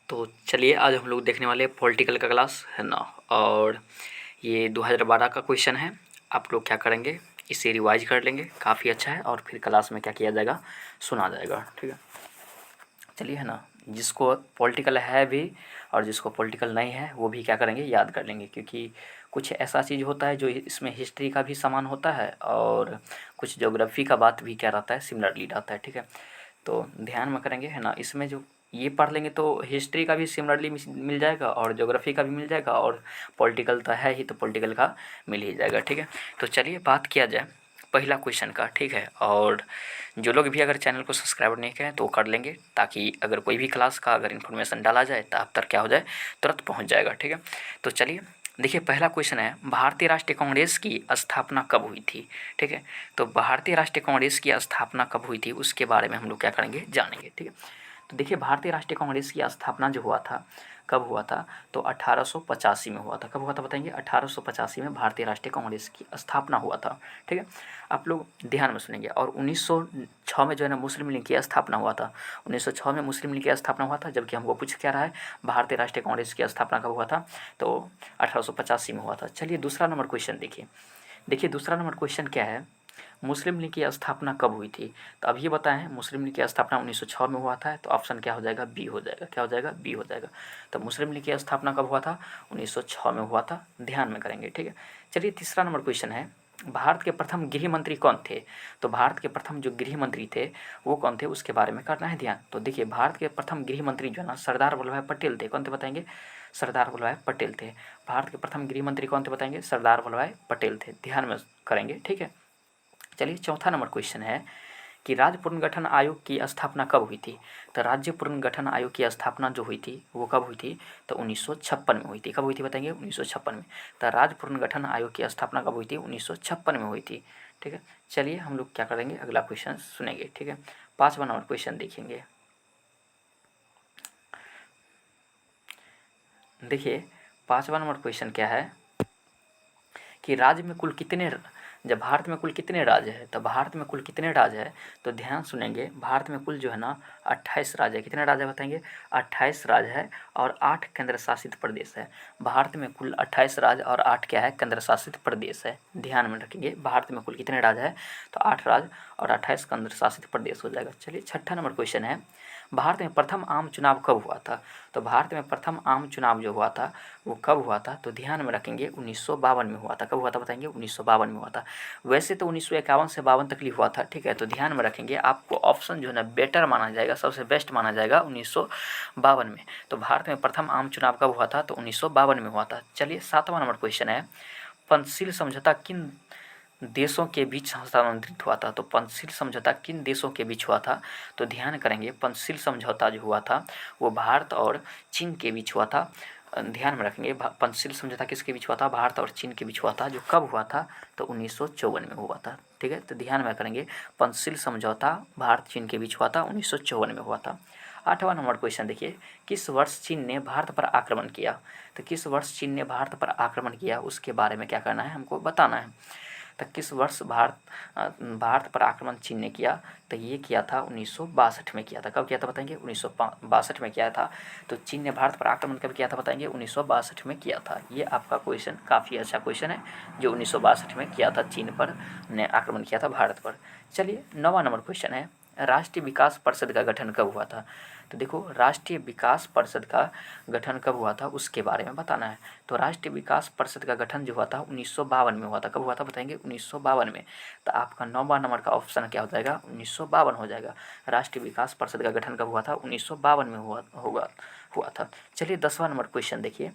तो चलिए आज हम लोग देखने वाले पॉलिटिकल का क्लास है ना। और ये 2012 का क्वेश्चन है। आप लोग क्या करेंगे, इसे रिवाइज कर लेंगे, काफ़ी अच्छा है। और फिर क्लास में क्या किया जाएगा, सुना जाएगा, ठीक है। चलिए है ना, जिसको पॉलिटिकल है भी और जिसको पॉलिटिकल नहीं है वो भी क्या करेंगे, याद कर लेंगे। क्योंकि कुछ ऐसा चीज़ होता है जो इसमें हिस्ट्री का भी सामान होता है और कुछ ज्योग्राफी का बात भी क्या रहता है, सिमिलरली रहता है, ठीक है। तो ध्यान में करेंगे है ना। इसमें जो ये पढ़ लेंगे तो हिस्ट्री का भी सिमिलरली मिल जाएगा और ज्योग्राफी का भी मिल जाएगा और पॉलिटिकल तो है ही, तो पॉलिटिकल का मिल ही जाएगा, ठीक है। तो चलिए बात किया जाए पहला क्वेश्चन का, ठीक है। और जो लोग भी अगर चैनल को सब्सक्राइब नहीं करें तो कर लेंगे, ताकि अगर कोई भी क्लास का अगर इन्फॉर्मेशन डाला जाए तो आप तक क्या हो जाए, तुरंत पहुंच जाएगा, ठीक है। तो चलिए देखिए, पहला क्वेश्चन है, भारतीय राष्ट्रीय कांग्रेस की स्थापना कब हुई थी, ठीक है। तो भारतीय राष्ट्रीय कांग्रेस की स्थापना कब हुई थी उसके बारे में हम लोग क्या करेंगे, जानेंगे, ठीक है। तो देखिए, भारतीय राष्ट्रीय कांग्रेस की स्थापना जो हुआ था, कब हुआ था, तो 1885 में हुआ था। कब हुआ था बताएंगे, 1885 में भारतीय राष्ट्रीय कांग्रेस की स्थापना हुआ था, ठीक है। आप लोग ध्यान में सुनेंगे। और 1906 में जो है ना मुस्लिम लीग की स्थापना हुआ था। 1906 में मुस्लिम लीग की स्थापना हुआ था, जबकि हमको पूछ क्या रहा है, भारतीय राष्ट्रीय कांग्रेस की स्थापना कब हुआ था, तो 1885 में हुआ था। चलिए दूसरा नंबर क्वेश्चन देखिए। देखिए दूसरा नंबर क्वेश्चन क्या है, मुस्लिम लीग की स्थापना कब हुई थी। तो अब ये बताएं, मुस्लिम लीग की स्थापना 1906 में हुआ था, तो ऑप्शन क्या हो जाएगा, बी हो जाएगा। क्या हो जाएगा, बी हो जाएगा। तो मुस्लिम लीग की स्थापना कब हुआ था, 1906 में हुआ था, ध्यान में करेंगे, ठीक है। चलिए तीसरा नंबर क्वेश्चन है, भारत के प्रथम गृह मंत्री कौन थे। तो भारत के प्रथम जो गृह मंत्री थे वो कौन थे, उसके बारे में करना है ध्यान। तो देखिए, भारत के प्रथम गृह मंत्री जो है ना, सरदार वल्लभ भाई पटेल थे। कौन थे बताएंगे, सरदार वल्लभ भाई पटेल थे। भारत के प्रथम गृह मंत्री कौन थे बताएंगे, सरदार वल्लभ भाई पटेल थे, ध्यान में करेंगे, ठीक है। चलिए चौथा नंबर क्वेश्चन है कि राज्य पुनर्गठन आयोग की स्थापना कब हुई थी। तो राज्य पुनर्गठन आयोग की स्थापना जो हुई थी वो कब हुई थी, तो 1956 में हुई थी। कब हुई थी बताएंगे, 1956 में। तो राज्य पुनर्गठन आयोग की स्थापना कब हुई थी, 1956 में हुई थी, ठीक है। चलिए हम लोग क्या करेंगे, अगला क्वेश्चन सुनेंगे, ठीक है। पाँचवा नंबर क्वेश्चन देखेंगे। देखिए पाँचवा नंबर क्वेश्चन क्या है कि राज्य में कुल कितने, जब भारत में कुल कितने राज्य है, तो भारत में कुल कितने राज्य है, तो ध्यान सुनेंगे। भारत में कुल जो है ना 28 राज्य है। कितने राज्य बताएंगे, 28 राज्य है और 8 केंद्र शासित प्रदेश है। भारत में कुल 28 राज्य और 8 क्या है, केंद्र शासित प्रदेश है, ध्यान में रखेंगे। भारत में कुल कितने राज्य है, तो 8 राज्य और 28 केंद्र शासित प्रदेश हो जाएगा। चलिए छठा नंबर क्वेश्चन है, भारत में प्रथम आम चुनाव कब हुआ था। तो भारत में प्रथम आम चुनाव जो हुआ था वो कब हुआ था, तो ध्यान में रखेंगे 1952 में हुआ था। कब हुआ था बताएंगे, 1952 में हुआ था। वैसे तो 1951 से 52 तक हुआ था, ठीक है। तो ध्यान में रखेंगे, आपको ऑप्शन जो है ना बेटर माना जाएगा, सबसे बेस्ट माना जाएगा 1952 में। तो भारत में प्रथम आम चुनाव कब हुआ था, तो 1952 में हुआ था। चलिए सातवां नंबर क्वेश्चन है, पंचशील समझौता किन देशों के बीच हस्तांतरित हुआ था। तो पंचशील समझौता किन देशों के बीच हुआ था, तो ध्यान करेंगे, पंचशील समझौता जो हुआ था वो भारत और चीन के बीच हुआ था। ध्यान में रखेंगे, पंचशील समझौता किसके बीच हुआ था, भारत और चीन के बीच हुआ था। जो कब हुआ था, तो 1954 में हुआ था, ठीक है। तो ध्यान में करेंगे, पंचशील समझौता भारत चीन के बीच हुआ था, 1954 में हुआ था। आठवां नंबर क्वेश्चन देखिए, किस वर्ष चीन ने भारत पर आक्रमण किया। तो किस वर्ष चीन ने भारत पर आक्रमण किया उसके बारे में क्या करना है, हमको बताना है। तो किस वर्ष भारत पर आक्रमण चीन ने किया, तो ये किया था 1962 में किया था। कब किया था बताएंगे, 1962 में किया था। तो चीन ने भारत पर आक्रमण कब किया था बताएंगे, 1962 में किया था। ये आपका क्वेश्चन काफ़ी अच्छा क्वेश्चन है, जो 1962 में किया था, चीन पर ने आक्रमण किया था भारत पर। चलिए नौवां नंबर क्वेश्चन है, राष्ट्रीय विकास परिषद का गठन कब हुआ था। तो देखो, राष्ट्रीय विकास परिषद का गठन कब हुआ था उसके बारे में बताना है। तो राष्ट्रीय विकास परिषद का गठन जो हुआ था 1952 में हुआ था। कब हुआ था बताएंगे, 1952 में। तो आपका 9वां नंबर का ऑप्शन क्या हो जाएगा, 1952 हो जाएगा। राष्ट्रीय विकास परिषद का गठन कब हुआ था, 1952 में हुआ था। चलिए 10वां नंबर क्वेश्चन देखिए।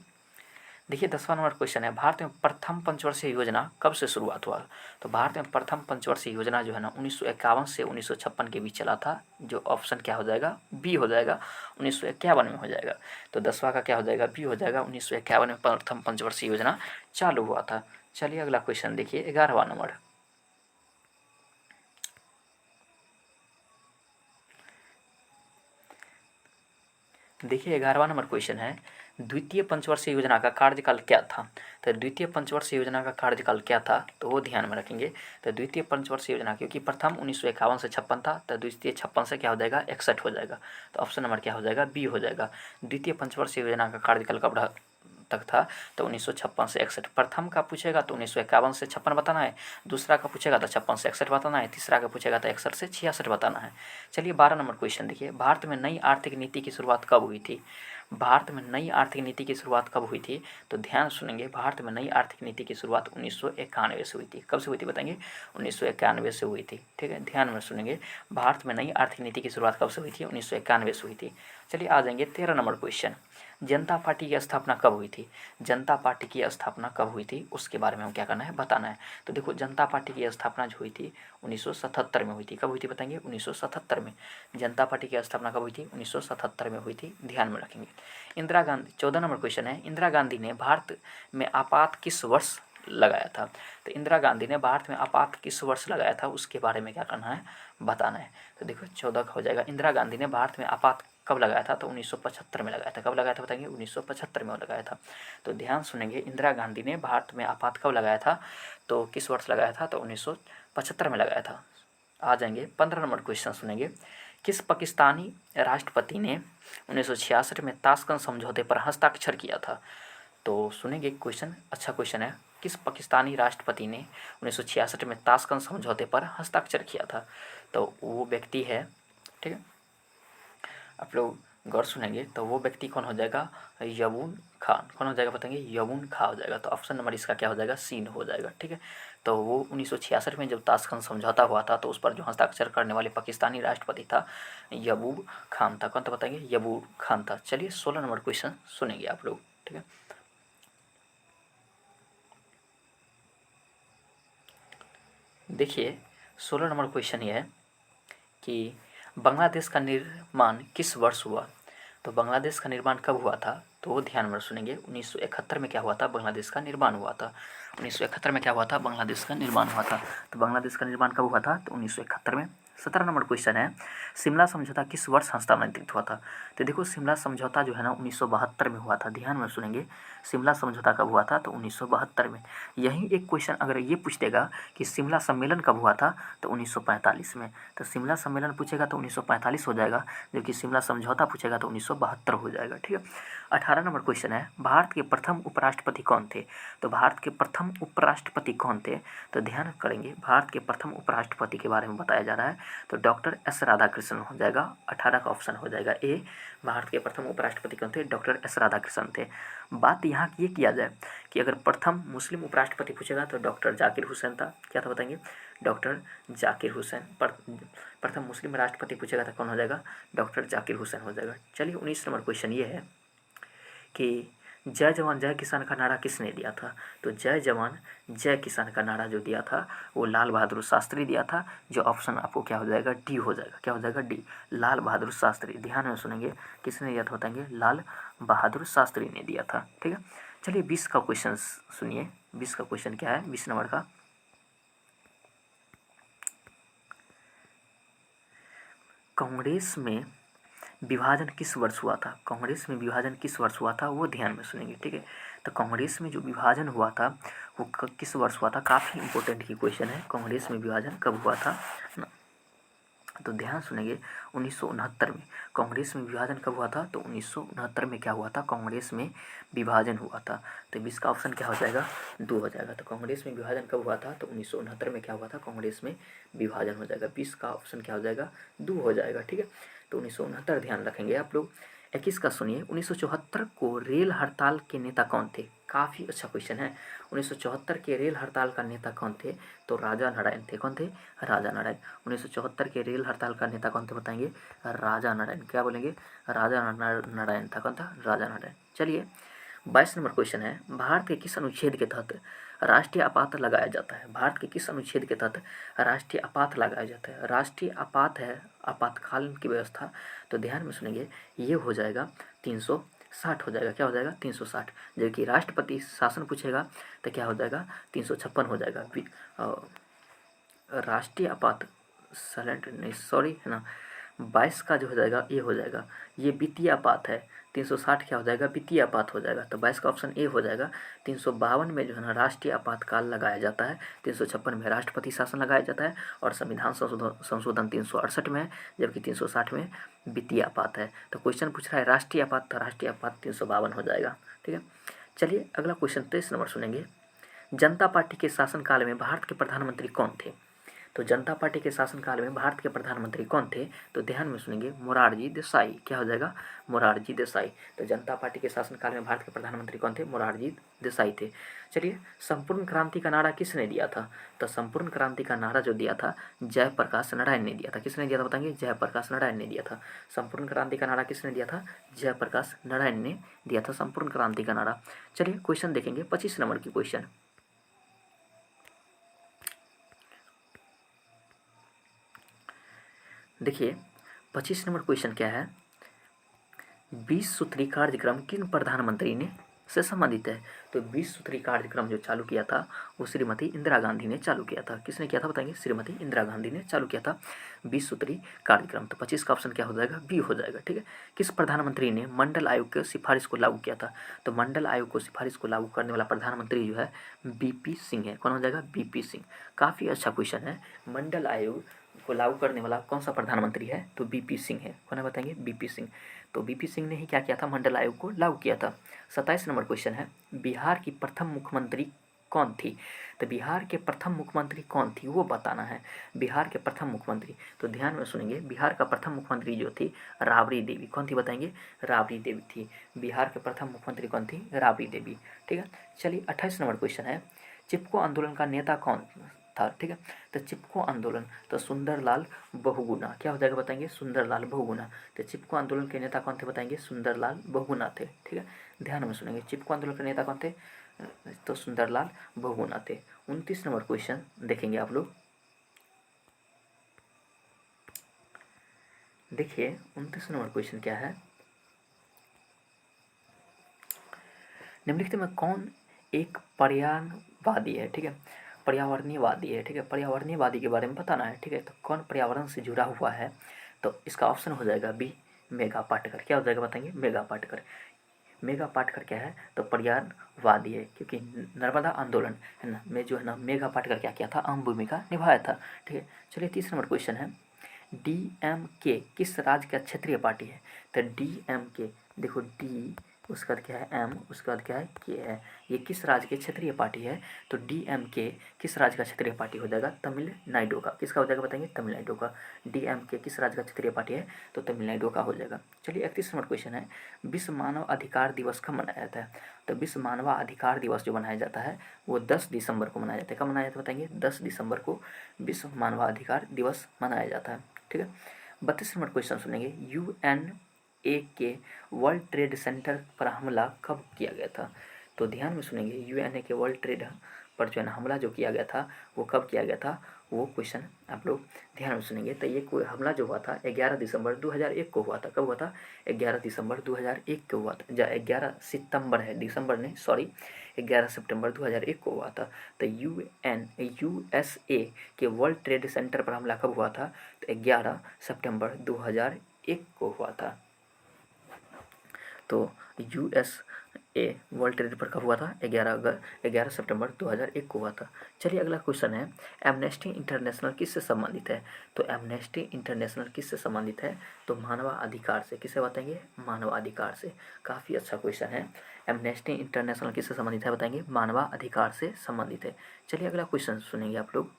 देखिए 10वां नंबर क्वेश्चन है, भारत में प्रथम पंचवर्षीय योजना कब से शुरुआत हुआ। तो भारत में प्रथम पंचवर्षीय योजना जो है ना 1951 से 1956 के बीच चला था। जो ऑप्शन क्या हो जाएगा, बी हो जाएगा, 1951 में हो जाएगा। तो 10वां का क्या हो जाएगा, बी हो जाएगा, 1951 में प्रथम पंचवर्षीय योजना चालू हुआ था। चलिए अगला क्वेश्चन देखिए, 11वां नंबर। देखिए 11वां नंबर क्वेश्चन है, द्वितीय पंचवर्षीय योजना का कार्यकाल क्या था। तो द्वितीय पंचवर्षीय योजना का कार्यकाल क्या था, तो वो ध्यान में रखेंगे। तो द्वितीय पंचवर्षीय योजना, क्योंकि प्रथम 1951 से 56 था, तो द्वितीय 56 से क्या हो जाएगा, 61 हो जाएगा। तो ऑप्शन नंबर क्या हो जाएगा, बी हो जाएगा। द्वितीय पंचवर्षीय योजना का कार्यकाल कब तक था, तो 1956 से 61। प्रथम का पूछेगा तो 1951 से 56 बताना है, दूसरा का पूछेगा तो 56 से 61 बताना है, तीसरा का पूछेगा तो 61 से 66 बताना है। चलिए 12 नंबर क्वेश्चन देखिए, भारत में नई आर्थिक नीति की शुरुआत कब हुई थी। भारत में नई आर्थिक नीति की शुरुआत कब हुई थी, तो ध्यान सुनेंगे, भारत में नई आर्थिक नीति की शुरुआत 1991 से हुई थी। कब से हुई थी बताएंगे, 1991 से हुई थी। ठीक है, ध्यान में सुनेंगे, भारत में नई आर्थिक नीति की शुरुआत कब से हुई थी, 1991 से हुई थी। चलिए आ जाएंगे 13 नंबर क्वेश्चन, जनता पार्टी की स्थापना कब हुई थी। जनता पार्टी की स्थापना कब हुई थी, उसके बारे में हम क्या करना है, बताना है। तो देखो जनता पार्टी की स्थापना जो हुई थी 1977 में हुई थी। कब हुई थी बताएंगे, 1977 में। जनता पार्टी की स्थापना कब हुई थी, 1977 में हुई थी, ध्यान में रखेंगे। इंदिरा गांधी, 14 नंबर क्वेश्चन है, इंदिरा गांधी ने भारत में आपात किस वर्ष लगाया था। तो इंदिरा गांधी ने भारत में आपात किस वर्ष लगाया था, उसके बारे में क्या करना है, बताना है। तो देखो 14 का हो जाएगा, इंदिरा गांधी ने भारत में आपात कब लगाया था, तो 1975 में लगाया था। कब लगाया था बताएंगे, 1975 में लगाया था। तो ध्यान सुनेंगे, इंदिरा गांधी ने भारत में आपात कब लगाया था, तो किस वर्ष लगाया था, तो 1975 में लगाया था। आ जाएंगे 15 नंबर क्वेश्चन सुनेंगे, किस पाकिस्तानी राष्ट्रपति ने 1966 में ताशकंद समझौते पर हस्ताक्षर किया था। तो सुनेंगे क्वेश्चन, अच्छा क्वेश्चन है, किस पाकिस्तानी राष्ट्रपति ने 1966 में ताशकंद समझौते पर हस्ताक्षर किया था। तो वो व्यक्ति है, ठीक है, आप लोग गौर सुनेंगे, तो वो व्यक्ति कौन हो जाएगा, यबून खान। कौन हो जाएगा बताएंगे, यबून खान हो जाएगा। तो ऑप्शन नंबर इसका क्या हो जाएगा, सी हो जाएगा। ठीक है, तो वो 1966 में जब ताशकंद समझौता हुआ था, तो उस पर जो हस्ताक्षर करने वाले पाकिस्तानी राष्ट्रपति था यबूब खान था। कौन था बताएंगे, यबूब खान था। चलिए 16 नंबर क्वेश्चन सुनेंगे आप लोग। ठीक है, देखिए 16 नंबर क्वेश्चन ये है कि बांग्लादेश का निर्माण किस वर्ष हुआ। तो बांग्लादेश का निर्माण कब हुआ था, तो वो ध्यान में सुनेंगे, 1971 में क्या हुआ था, बांग्लादेश का निर्माण हुआ था। 1971 में क्या हुआ था, बांग्लादेश का निर्माण हुआ था। तो बांग्लादेश का निर्माण कब हुआ था, तो 1971 में। 17 नंबर क्वेश्चन है, शिमला समझौता किस वर्ष हस्तांतरित हुआ था। तो देखो शिमला समझौता जो है ना 1972 में हुआ था। ध्यान में सुनेंगे, शिमला समझौता कब हुआ था, तो 1972 में। यही एक क्वेश्चन अगर ये पूछ देगा कि शिमला सम्मेलन कब हुआ था, तो 1945 में। तो शिमला सम्मेलन पूछेगा तो 1945 हो जाएगा, जबकि शिमला समझौता पूछेगा तो 1972 हो जाएगा। ठीक है, 18 नंबर क्वेश्चन है, भारत के प्रथम उपराष्ट्रपति कौन थे। तो भारत के प्रथम उपराष्ट्रपति कौन थे, तो ध्यान करेंगे, भारत के प्रथम उपराष्ट्रपति के बारे में बताया जा रहा है, तो डॉक्टर एस राधाकृष्णन हो जाएगा। 18 का ऑप्शन हो जाएगा ए, भारत के प्रथम उपराष्ट्रपति कौन थे, डॉक्टर एस राधाकृष्णन थे। बात यहाँ ये किया जाए कि अगर प्रथम मुस्लिम उपराष्ट्रपति पूछेगा तो डॉक्टर जाकिर हुसैन था। क्या था बताएंगे, डॉक्टर जाकिर हुसैन। प्रथम मुस्लिम राष्ट्रपति पूछेगा तो कौन हो जाएगा, डॉक्टर जाकिर हुसैन हो जाएगा। चलिए 19 नंबर क्वेश्चन ये है कि जय जवान जय किसान का नारा किसने दिया था। तो जय जवान जय किसान का नारा जो दिया था वो लाल बहादुर शास्त्री दिया था। जो ऑप्शन आपको क्या हो जाएगा, डी हो जाएगा। क्या हो जाएगा, डी, लाल बहादुर शास्त्री। ध्यान में सुनेंगे, किसने दिया था बताएंगे, लाल बहादुर शास्त्री ने दिया था। ठीक है, चलिए 20 का क्वेश्चन सुनिए। 20 का क्वेश्चन क्या है, 20 नंबर का, कांग्रेस में विभाजन किस वर्ष हुआ था। कांग्रेस में विभाजन किस वर्ष हुआ था, वो ध्यान में सुनेंगे। ठीक है, तो कांग्रेस में जो विभाजन हुआ था वो किस वर्ष हुआ था, काफ़ी इंपॉर्टेंट की क्वेश्चन है, कांग्रेस में विभाजन कब हुआ था ना। तो ध्यान सुनेंगे, 1969 में कांग्रेस में विभाजन कब हुआ था, तो 1969 में क्या हुआ था, कांग्रेस में विभाजन हुआ था। तो 20 का ऑप्शन क्या हो जाएगा, 2 हो जाएगा। तो कांग्रेस में विभाजन कब हुआ था, तो 1969 में क्या हुआ था, कांग्रेस में विभाजन हो जाएगा। 20 का ऑप्शन क्या हो जाएगा, 2 हो जाएगा। ठीक है, तो 1969 ध्यान रखेंगे आप लोग। 21 का सुनिए, 1974 को रेल हड़ताल के नेता कौन थे। काफ़ी अच्छा क्वेश्चन है। 1974 के रेल हड़ताल का नेता कौन थे, तो राजा नारायण थे। कौन थे, राजा नारायण। 1974 के रेल हड़ताल का नेता कौन थे बताएंगे, राजा नारायण। क्या बोलेंगे, राजा नारायण था। कौन था, राजा नारायण। चलिए 22 नंबर क्वेश्चन है, भारत के किस अनुच्छेद के तहत राष्ट्रीय आपात लगाया जाता है। भारत के किस अनुच्छेद के तहत राष्ट्रीय आपात लगाया जाता है। राष्ट्रीय आपात है आपातकालीन की व्यवस्था। तो ध्यान में सुनेंगे, ये हो जाएगा 360 हो जाएगा। क्या हो जाएगा, 360। जबकि राष्ट्रपति शासन पूछेगा तो क्या हो जाएगा, 356 हो जाएगा। राष्ट्रीय आपात, साइलेंट नहीं, सॉरी है ना, 22 का जो हो जाएगा ए हो जाएगा, ये वित्तीय आपात है। 360 क्या हो जाएगा, वित्तीय आपात हो जाएगा, तो 22 का ऑप्शन ए हो जाएगा। 352 में जो है ना राष्ट्रीय आपातकाल लगाया जाता है, 356 में राष्ट्रपति शासन लगाया जाता है, और संविधान संशोधन 368 में है, जबकि 360 में वित्तीय आपात है। तो क्वेश्चन पूछ रहा है राष्ट्रीय आपात, तो राष्ट्रीय आपात 352 हो जाएगा। ठीक है, चलिए अगला क्वेश्चन 23 नंबर सुनेंगे। जनता पार्टी के शासनकाल में भारत के प्रधानमंत्री कौन थे? तो जनता पार्टी के शासनकाल में भारत के प्रधानमंत्री कौन थे? तो ध्यान में सुनेंगे, मोरारजी देसाई। क्या हो जाएगा, मोरारजी देसाई। तो जनता पार्टी के शासनकाल में भारत के प्रधानमंत्री कौन थे? मोरारजी देसाई थे। चलिए, संपूर्ण क्रांति का नारा किसने दिया था? तो संपूर्ण क्रांति का नारा जो दिया था जयप्रकाश नारायण ने दिया था। किसने दिया था बताएंगे? जयप्रकाश नारायण ने दिया था। संपूर्ण क्रांति का नारा किसने दिया था? जयप्रकाश नारायण ने दिया था संपूर्ण क्रांति का नारा। चलिए क्वेश्चन देखेंगे 25 नंबर की क्वेश्चन। देखिए 25 नंबर क्वेश्चन क्या है, 20 सूत्री कार्यक्रम किन प्रधानमंत्री ने से संबंधित है? तो 20 सूत्री कार्यक्रम जो चालू किया था वो श्रीमती इंदिरा गांधी ने चालू किया था। किसने किया था बताएंगे? श्रीमती इंदिरा गांधी ने चालू किया था 20 सूत्री कार्यक्रम। तो 25 का ऑप्शन क्या हो जाएगा? बी हो जाएगा। ठीक है, किस प्रधानमंत्री ने मंडल आयोग के सिफारिश को लागू किया था? तो मंडल आयोग को सिफारिश को लागू करने वाला प्रधानमंत्री जो है बीपी सिंह है। कौन हो जाएगा? बीपी सिंह। काफ़ी अच्छा क्वेश्चन है। मंडल आयोग को लागू करने वाला कौन सा प्रधानमंत्री है? तो बीपी सिंह है। कौन है बताएंगे? बीपी सिंह। तो बीपी सिंह ने ही क्या किया था? मंडल आयोग को लागू किया था। 27 नंबर क्वेश्चन है, बिहार की प्रथम मुख्यमंत्री कौन थी? तो बिहार के प्रथम मुख्यमंत्री कौन थी वो बताना है। बिहार के प्रथम मुख्यमंत्री, तो ध्यान में सुनेंगे, बिहार का प्रथम मुख्यमंत्री जो थी राबड़ी देवी। कौन थी बताएंगे? राबड़ी देवी थी। बिहार के प्रथम मुख्यमंत्री कौन थी? राबड़ी देवी। ठीक है, चलिए 28 नंबर क्वेश्चन है, चिपको आंदोलन का नेता कौन था? ठीक है, तो चिपको आंदोलन, तो सुंदरलाल बहुगुणा। क्या हो जाएगा बताएंगे? सुंदरलाल बहुगुणा। तो चिपको आंदोलन के नेता कौन थे बताएंगे? सुंदरलाल बहुगुणा थे। ठीक है, ध्यान में सुनेंगे, चिपको आंदोलन के नेता कौन थे? तो सुंदरलाल बहुगुणा थे। 29 नंबर क्वेश्चन देखेंगे आप लोग। देखिए 29 नंबर क्वेश्चन क्या है, निम्नलिखित में कौन एक पर्यावरणवादी है? ठीक है, पर्यावरणीयवादी है। ठीक है, पर्यावरणीयवादी के बारे में बताना है। ठीक है, तो कौन पर्यावरण से जुड़ा हुआ है? तो इसका ऑप्शन हो जाएगा बी, मेघा पाटकर। क्या हो जाएगा बताएंगे? मेघा पाटकर। मेघा पाटकर क्या है? तो पर्यावरणवादी है, क्योंकि नर्मदा आंदोलन है ना में जो है ना मेघा पाटकर क्या किया था? अहम भूमिका निभाया था। ठीक है, चलिए 30 नंबर क्वेश्चन है, डीएमके किस राज्य का क्षेत्रीय पार्टी है? तो डीएमके, देखो डी उसका क्या है? एम, उसके बाद क्या है? के है। ये किस राज्य की क्षेत्रीय पार्टी है? तो डीएमके किस राज्य का क्षेत्रीय पार्टी हो जाएगा? तमिलनाडु का। किसका हो जाएगा बताएंगे? तमिलनाडु का। डीएमके किस राज्य का क्षेत्रीय पार्टी है? तो तमिलनाडु का हो जाएगा। चलिए 31 नंबर क्वेश्चन है, विश्व मानव अधिकार दिवस कब मनाया जाता है? तो विश्व मानव अधिकार दिवस जो मनाया जाता है वो 10 दिसंबर को मनाया जाता है। कब मनाया जाता है बताएंगे? 10 दिसंबर को विश्व मानवाधिकार दिवस मनाया जाता है। ठीक है, 32 नंबर क्वेश्चन सुनेंगे, यूएनए के वर्ल्ड ट्रेड सेंटर पर हमला कब किया गया था? तो ध्यान में सुनेंगे, यूएनए के वर्ल्ड ट्रेड पर जो है ना हमला जो किया गया था वो कब किया गया था? वो क्वेश्चन आप लोग ध्यान में सुनेंगे। तो ये कोई हमला जो हुआ था 11 दिसंबर 2001 को हुआ था। कब हुआ था? 11 दिसंबर 2001 को हुआ था। 11 सितंबर है, दिसंबर नहीं, सॉरी, 11 सितंबर 2001 को हुआ था। तो यूएसए के वर्ल्ड ट्रेड सेंटर पर हमला कब हुआ था? तो 11 सितंबर 2001 को हुआ था। तो यूएसए वर्ल्ड ट्रेड पर कब हुआ था? 11 सितंबर 2001 को हुआ था। चलिए अगला क्वेश्चन है, एमनेस्टी इंटरनेशनल किससे संबंधित है? तो एमनेस्टी इंटरनेशनल किससे संबंधित है? तो मानवाधिकार से। किससे बताएंगे? मानवाधिकार से। काफ़ी अच्छा क्वेश्चन है। एमनेस्टी इंटरनेशनल किससे संबंधित है बताएंगे? मानवाधिकार से संबंधित है। चलिए अगला क्वेश्चन सुनेंगे आप लोग।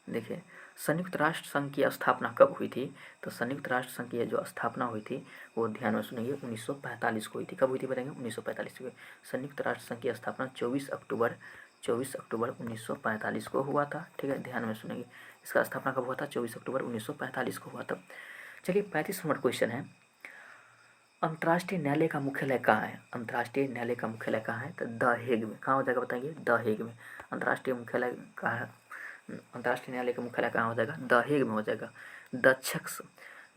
देखिए, संयुक्त राष्ट्र संघ की स्थापना कब हुई थी? तो संयुक्त राष्ट्र संघ की जो स्थापना हुई थी वो ध्यान में सुनेंगे 1945 को हुई थी। कब हुई थी बताएंगे? 1945 को। संयुक्त राष्ट्र संघ की स्थापना 24 अक्टूबर 1945 को हुआ था। ठीक है, ध्यान में सुनेंगे, इसका स्थापना कब हुआ था? 24 अक्टूबर 1945 को हुआ था। चलिए 35 नंबर क्वेश्चन है, अंतर्राष्ट्रीय न्यायालय का मुख्यालय कहाँ है? अंतर्राष्ट्रीय न्यायालय का मुख्यालय कहाँ है? तो द हेग में। कहाँ हो जाएगा बताएंगे? द हेग में। अंतर्राष्ट्रीय मुख्यालय कहाँ है? अंतर्राष्ट्रीय न्यायालय का मुख्यालय कहाँ हो जाएगा? द हेग में हो जाएगा।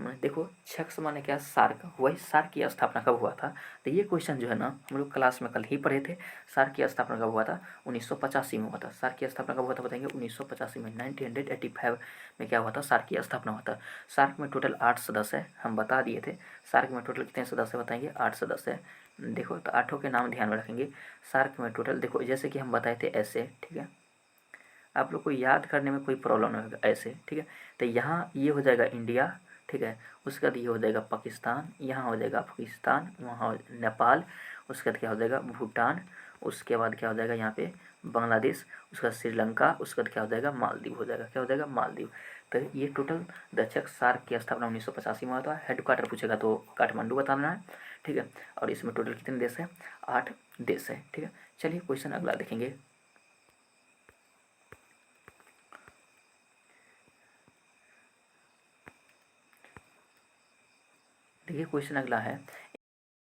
देखो छक्स माने क्या, सार्क, वही सार्क की स्थापना कब हुआ था, तो ये क्वेश्चन जो है ना हम लोग क्लास में कल ही पढ़े थे। सार्क की स्थापना कब हुआ था, 1985 में हुआ था। सार्क की स्थापना कब हुआ था बताएंगे, 1985 में, 1985 में क्या हुआ था, सार्क की स्थापना हुआ था। सार्क में टोटल 8 सदस्य है, हम बता दिए थे। सार्क में टोटल कितने सदस्य बताएंगे, 8 सदस्य है। देखो तो 8 के नाम ध्यान में रखेंगे। सार्क में टोटल देखो जैसे कि हम बताए थे ऐसे, ठीक है, आप लोग को याद करने में कोई प्रॉब्लम नहीं होगा ऐसे, ठीक है। तो यहाँ ये हो जाएगा इंडिया, ठीक है, उसके बाद ये हो जाएगा पाकिस्तान, यहाँ हो जाएगा अफगानिस्तान, वहाँ नेपाल, उसके बाद क्या हो जाएगा भूटान, उसके बाद क्या हो जाएगा यहाँ पे बांग्लादेश, उसके बाद श्रीलंका, उसके बाद क्या हो जाएगा मालदीव हो जाएगा, क्या हो जाएगा मालदीव। तो ये टोटल दक्षक सार्क की स्थापना 1985 में हुआ था। हेडक्वार्टर पूछेगा तो काठमांडू बताना है, ठीक है। और इसमें टोटल कितने देश हैं, 8 देश है, ठीक है। चलिए क्वेश्चन अगला देखेंगे। देखिए क्वेश्चन अगला है,